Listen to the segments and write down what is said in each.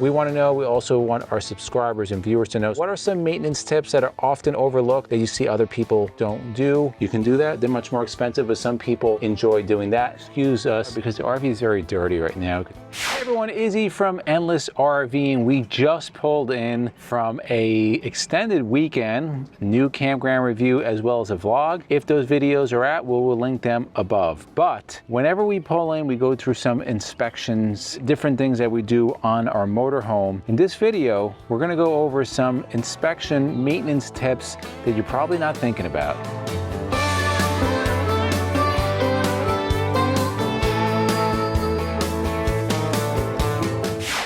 We want to know, we also want our subscribers and viewers to know, what are some maintenance tips that are often overlooked that you see other people don't do? You can do that. They're much more expensive, but some people enjoy doing that. Excuse us, because the RV is very dirty right now. Hey everyone, Izzy from Endless RVing. We just pulled in from a extended weekend, new campground review as well as a vlog. If those videos are at, we'll link them above. But whenever we pull in, we go through some inspections, different things that we do on our motorhome. In this video, we're gonna go over some inspection maintenance tips that you're probably not thinking about.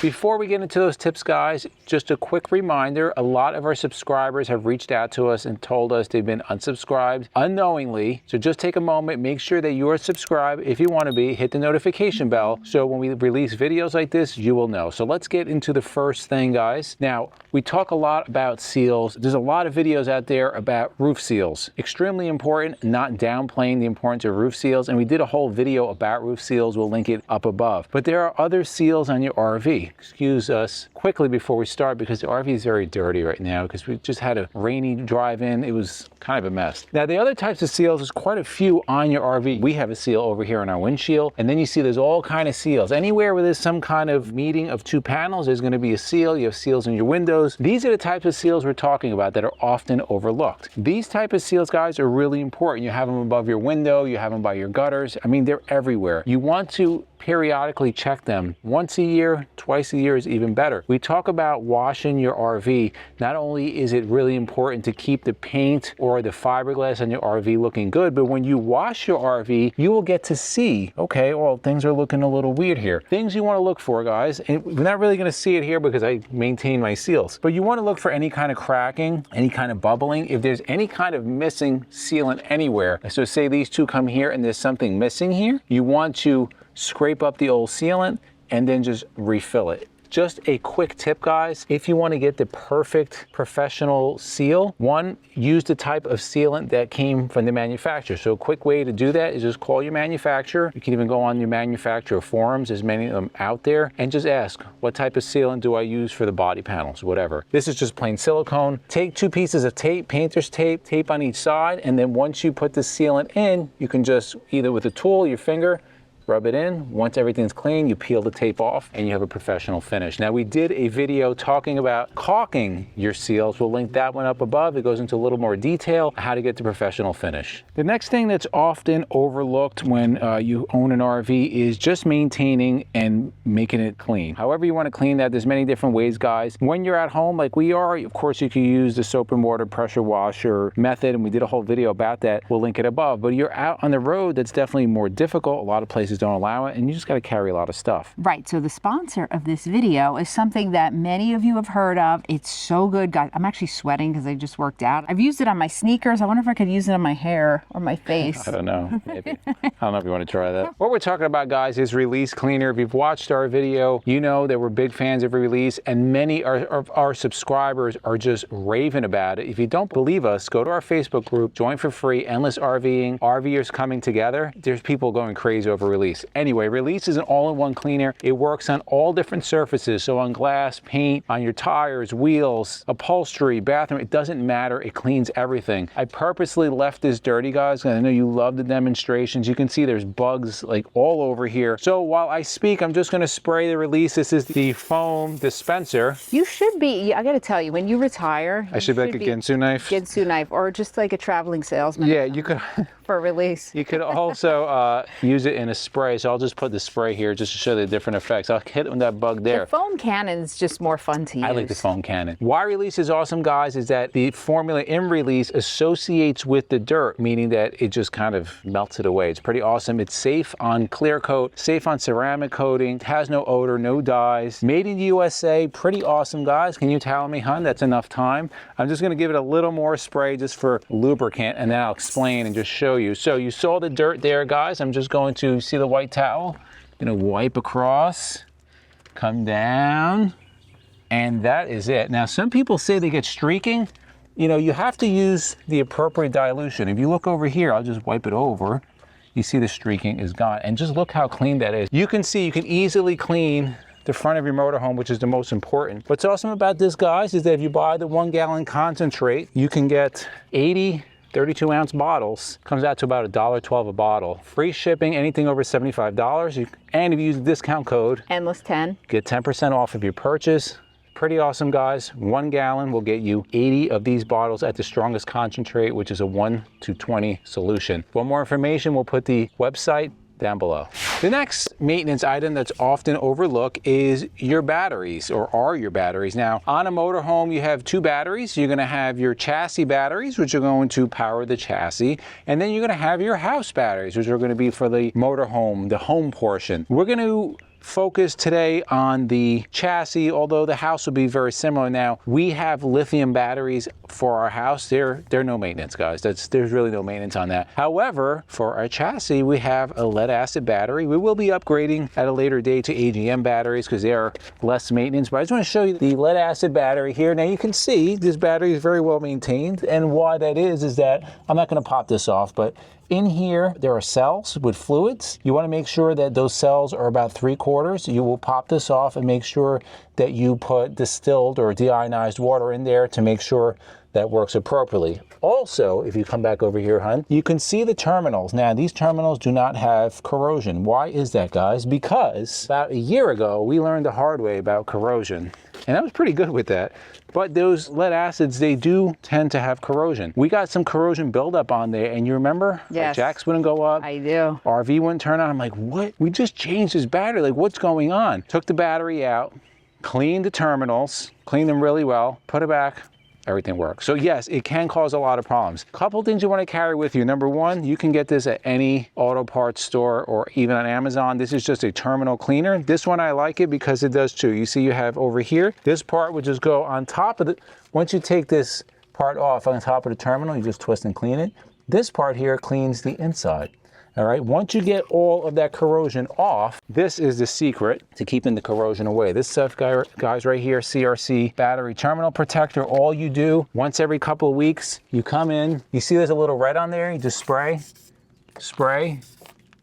Before we get into those tips, guys, just a quick reminder, a lot of our subscribers have reached out to us and told us they've been unsubscribed unknowingly. So just take a moment, make sure that you are subscribed. If you want to be, hit the notification bell. So when we release videos like this, you will know. So let's get into the first thing, guys. Now, we talk a lot about seals. There's a lot of videos out there about roof seals. Extremely important, not downplaying the importance of roof seals. And we did a whole video about roof seals. We'll link it up above. But there are other seals on your RV. Excuse us quickly before we start, because the RV is very dirty right now because we just had a rainy drive-in. It was kind of a mess. Now, the other types of seals, there's quite a few on your RV. We have a seal over here on our windshield, and then you see there's all kind of seals. Anywhere where there's some kind of meeting of two panels, there's going to be a seal. You have seals in your windows. These are the types of seals we're talking about that are often overlooked. These type of seals, guys, are really important. You have them above your window, you have them by your gutters. I mean, they're everywhere. You want to periodically check them. Once a year, twice a year is even better. We talk about washing your RV. Not only is it really important to keep the paint or the fiberglass on your RV looking good, but when you wash your RV, you will get to see, okay, well, things are looking a little weird here. Things you want to look for, guys, and we're not really going to see it here because I maintain my seals, but you want to look for any kind of cracking, any kind of bubbling. If there's any kind of missing sealant anywhere, so say these two come here and there's something missing here, you want to scrape up the old sealant and then just refill it. Just a quick tip, guys, if you want to get the perfect professional seal, one, use the type of sealant that came from the manufacturer. So a quick way to do that is just call your manufacturer. You can even go on your manufacturer forums, there's many of them out there, and just ask, what type of sealant do I use for the body panels, whatever. This is just plain silicone. Take two pieces of tape, painter's tape, tape on each side, and then once you put the sealant in, you can just either with a tool, your finger, rub it in. Once everything's clean, you peel the tape off and you have a professional finish. Now, we did a video talking about caulking your seals. We'll link that one up above. It goes into a little more detail how to get the professional finish. The next thing that's often overlooked when you own an RV is just maintaining and making it clean. However you want to clean that, there's many different ways, guys. When you're at home like we are, of course, you can use the soap and water pressure washer method, and we did a whole video about that. We'll link it above. But you're out on the road, that's definitely more difficult. A lot of places don't allow it, and you just got to carry a lot of stuff. Right, so the sponsor of this video is something that many of you have heard of. It's so good, guys. I'm actually sweating because I just worked out. I've used it on my sneakers. I wonder if I could use it on my hair or my face. I don't know, maybe. I don't know if you want to try that. What we're talking about, guys, is release cleaner. If you've watched our video, you know that we're big fans of release, and many of our subscribers are just raving about it. If you don't believe us, go to our Facebook group, join for free, Endless RVing, RVers coming together. There's people going crazy over release. Anyway, release is an all-in-one cleaner. It works on all different surfaces, so on glass, paint, on your tires, wheels, upholstery, bathroom, it doesn't matter. It cleans everything. I purposely left this dirty, guys, because I know you love the demonstrations. You can see there's bugs like all over here. So while I speak, I'm just going to spray the release. This is the foam dispenser. You should be, I got to tell you, when you retire, I should be like a Ginsu knife. Ginsu knife, or just like a traveling salesman. Yeah, you could. For release. You could also use it in a spray. So I'll just put the spray here just to show the different effects. I'll hit on that bug there. The foam cannon is just more fun to use. I like the foam cannon. Why release is awesome, guys, is that the formula in release associates with the dirt, meaning that it just kind of melts it away. It's pretty awesome. It's safe on clear coat, safe on ceramic coating, it has no odor, no dyes. Made in the USA, pretty awesome, guys. Can you tell me, hun, that's enough time? I'm just gonna give it a little more spray just for lubricant, and then I'll explain and just show you. So you saw the dirt there, guys. I'm just going to see the white towel. Gonna wipe across, come down, and that is it. Now, some people say they get streaking. You know, you have to use the appropriate dilution. If you look over here, I'll just wipe it over. You see the streaking is gone, and just look how clean that is. You can see, you can easily clean the front of your motorhome, which is the most important. What's awesome about this, guys, is that if you buy the 1 gallon concentrate, you can get 80 32-ounce bottles. Comes out to about $1.12 a bottle. Free shipping, anything over $75. And if you use the discount code Endless10, get 10% off of your purchase. Pretty awesome, guys. 1 gallon will get you 80 of these bottles at the strongest concentrate, which is a 1-to-20 solution. For more information, we'll put the website down below. The next maintenance item that's often overlooked is your batteries, or are your batteries. Now, on a motorhome, you have 2 batteries. You're gonna have your chassis batteries, which are going to power the chassis, and then you're gonna have your house batteries, which are gonna be for the motorhome, the home portion. We're gonna focus today on the chassis, although the house will be very similar. Now, we have lithium batteries for our house. They're no maintenance, guys. There's really no maintenance on that. However, for our chassis, we have a lead acid battery. We will be upgrading at a later date to AGM batteries because they are less maintenance, but I just want to show you the lead acid battery here. Now you can see this battery is very well maintained, and why that is that I'm not going to pop this off, but in here, there are cells with fluids. You want to make sure that those cells are about 3/4. You will pop this off and make sure that you put distilled or deionized water in there to make sure that works appropriately. Also, if you come back over here, hun, you can see the terminals. Now, these terminals do not have corrosion. Why is that, guys? Because about a year ago, we learned the hard way about corrosion, and I was pretty good with that. But those lead acids, they do tend to have corrosion. We got some corrosion buildup on there, and you remember? Yes. Jacks wouldn't go up. I do. RV wouldn't turn on. I'm like, what? We just changed this battery. Like, what's going on? Took the battery out, cleaned the terminals, cleaned them really well, put it back. Everything works. So yes, it can cause a lot of problems. Couple things you want to carry with you. Number one, you can get this at any auto parts store or even on Amazon. This is just a terminal cleaner. This one, I like it because it does too. You see you have over here, this part would just go on top of the, once you take this part off on top of the terminal, you just twist and clean it. This part here cleans the inside. All right, once you get all of that corrosion off, this is the secret to keeping the corrosion away. This stuff, guys, right here, CRC battery terminal protector. All you do once every couple of weeks, you come in, you see there's a little red on there, you just spray,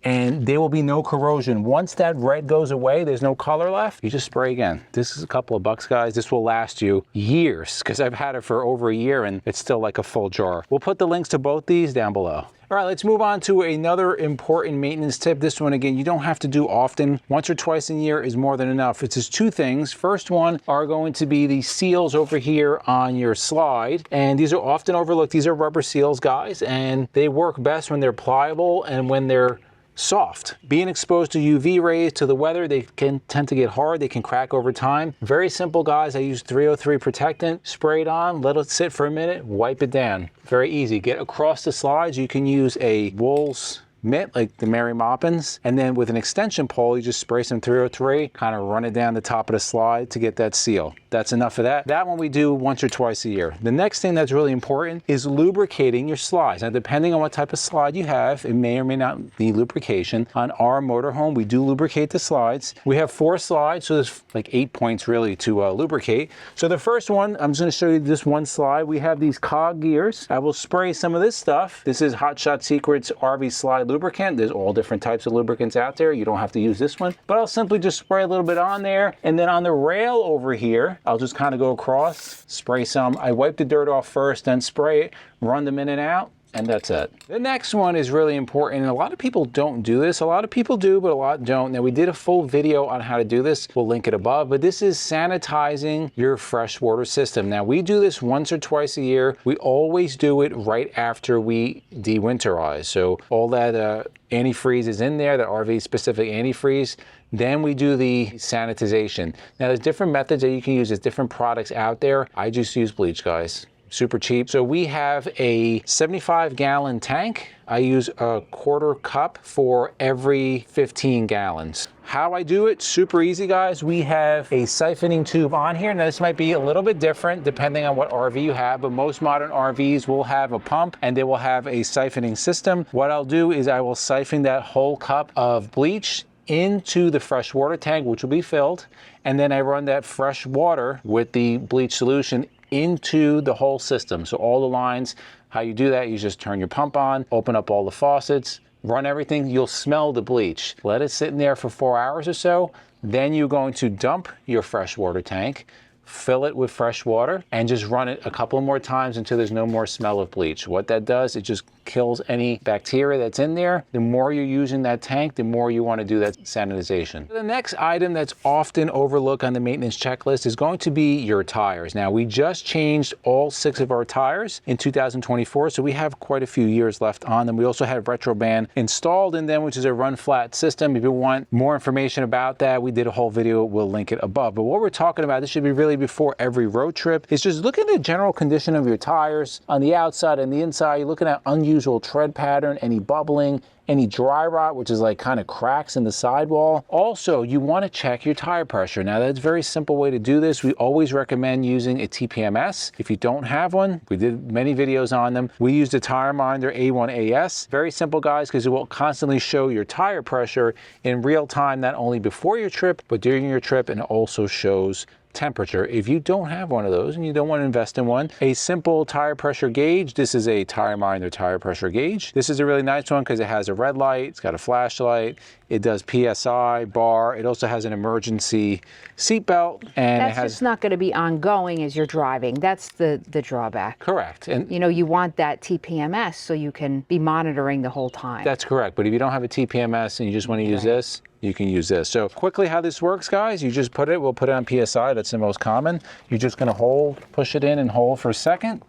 and there will be no corrosion. Once that red goes away, there's no color left, you just spray again. This is a couple of bucks, guys. This will last you years because I've had it for over a year and it's still like a full jar. We'll put the links to both these down below. All right, let's move on to another important maintenance tip. This one, again, you don't have to do often. Once or twice a year is more than enough. It's just 2 things. First one are going to be the seals over here on your slide. And these are often overlooked. These are rubber seals, guys, and they work best when they're pliable and when they're soft. Being exposed to UV rays, to the weather, they can tend to get hard. They can crack over time. Very simple, guys. I use 303 protectant, spray it on, let it sit for a minute, wipe it down. Very easy. Get across the slides. You can use a Wool's mitt like the Mary Moppins, and then with an extension pole you just spray some 303, kind of run it down the top of the slide to get that seal. That's enough of that. That one we do once or twice a year. The next thing that's really important is lubricating your slides. Now, depending on what type of slide you have, it may or may not need lubrication. On our motorhome, we do lubricate the slides. We have 4 slides, so there's like 8 points really to lubricate. So the first one, I'm just going to show you this one slide. We have these cog gears. I will spray some of this stuff. This is Hot Shot Secrets RV slide lubricant. There's all different types of lubricants out there. You don't have to use this one, but I'll simply just spray a little bit on there. And then on the rail over here, I'll just kind of go across, spray some. I wipe the dirt off first, then spray it, run them in and out, and that's it. The next one is really important, and a lot of people don't do this. A lot of people do, but a lot don't. Now, we did a full video on how to do this. We'll link it above, but this is sanitizing your freshwater system. Now, we do this once or twice a year. We always do it right after we dewinterize. So all that antifreeze is in there, the RV specific antifreeze. Then we do the sanitization. Now, there's different methods that you can use. There's different products out there. I just use bleach, guys. Super cheap. So we have a 75-gallon tank. I use a 1/4 cup for every 15 gallons. How I do it, super easy, guys. We have a siphoning tube on here. Now, this might be a little bit different depending on what RV you have, but most modern RVs will have a pump and they will have a siphoning system. What I'll do is I will siphon that whole cup of bleach into the fresh water tank, which will be filled, and then I run that fresh water with the bleach solution into the whole system. So all the lines, how you do that, you just turn your pump on, open up all the faucets, run everything, you'll smell the bleach. Let it sit in there for 4 hours or so, Then you're going to dump your freshwater tank, fill it with fresh water, and just run it a couple more times until there's no more smell of bleach. What that does, it just kills any bacteria that's in there. The more you're using that tank, the more you want to do that sanitization. The next item that's often overlooked on the maintenance checklist is going to be your tires. Now, we just changed all 6 of our tires in 2024, so we have quite a few years left on them. We also had Retroband installed in them, which is a run flat system. If you want more information about that, we did a whole video, we'll link it above. But what we're talking about, this should be really before every road trip, is just look at the general condition of your tires on the outside and the inside. You're looking at unusual tread pattern, any bubbling, any dry rot, which is like kind of cracks in the sidewall. Also, you want to check your tire pressure. Now, that's a very simple way to do this. We always recommend using a TPMS. If you don't have one, we did many videos on them. We used a Tire Minder A1AS. Very simple, guys, because it will constantly show your tire pressure in real time, not only before your trip, but during your trip, and also shows temperature. If you don't have one of those and you don't want to invest in one, a simple tire pressure gauge. This is a Tire Minder tire pressure gauge. This is a really nice one because it has a red light, it's got a flashlight, it does PSI, bar, it also has an emergency seat belt, and that's it has just not going to be ongoing as you're driving. That's the drawback. Correct. And you know, you want that TPMS so you can be monitoring the whole time. That's correct. But if you don't have a TPMS and you just want to use this, you can use this. So quickly how this works, guys, you just put it, we'll put it on PSI, that's the most common. You're just gonna hold, push it in and hold for a second,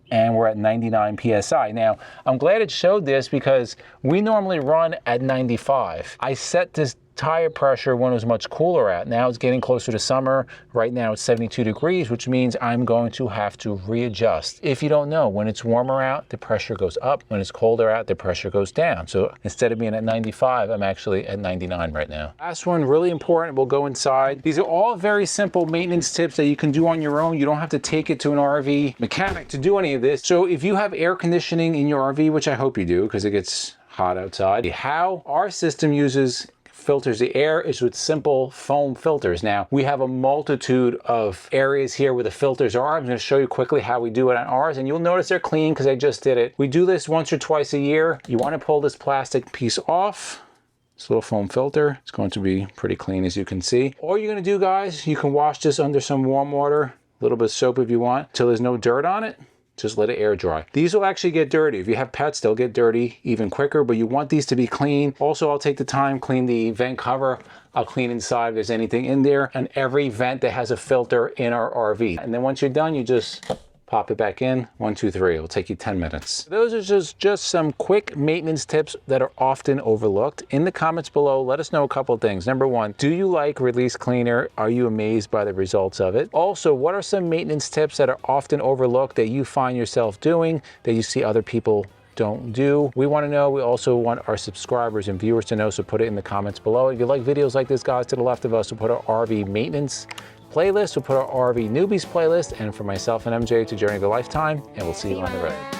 and we're at 99 PSI. Now, I'm glad it showed this because we normally run at 95. I set this tire pressure when it was much cooler out. Now it's getting closer to summer. Right now it's 72 degrees, which means I'm going to have to readjust. If you don't know, when it's warmer out, the pressure goes up. When it's colder out, the pressure goes down. So instead of being at 95, I'm actually at 99 right now. Last one, really important, we'll go inside. These are all very simple maintenance tips that you can do on your own. You don't have to take it to an RV mechanic to do any of this. So if you have air conditioning in your RV, which I hope you do because it gets hot outside, how our system filters the air is with simple foam filters. Now, we have a multitude of areas here where the filters are. I'm going to show you quickly how we do it on ours, and you'll notice they're clean because I just did it. We do this once or twice a year. You want to pull this plastic piece off. This little foam filter. It's going to be pretty clean, as you can see. All you're going to do, guys, you can wash this under some warm water, a little bit of soap if you want, till there's no dirt on it. Just let it air dry. These will actually get dirty. If you have pets, they'll get dirty even quicker, but you want these to be clean. Also, I'll take the time, clean the vent cover. I'll clean inside if there's anything in there, and every vent that has a filter in our RV. And then once you're done, you just pop it back in. 1, 2, 3. It'll take you 10 minutes. Those are just some quick maintenance tips that are often overlooked. In the comments below, let us know a couple of things. Number 1, do you like Release Cleaner? Are you amazed by the results of it? Also, what are some maintenance tips that are often overlooked that you find yourself doing that you see other people don't do? We want to know. We also want our subscribers and viewers to know, so put it in the comments below. If you like videos like this, guys, to the left of us, we'll put our RV maintenance playlist, we'll put our RV newbies playlist, and for myself and MJ, to Journey of a Lifetime, and we'll see you on the road.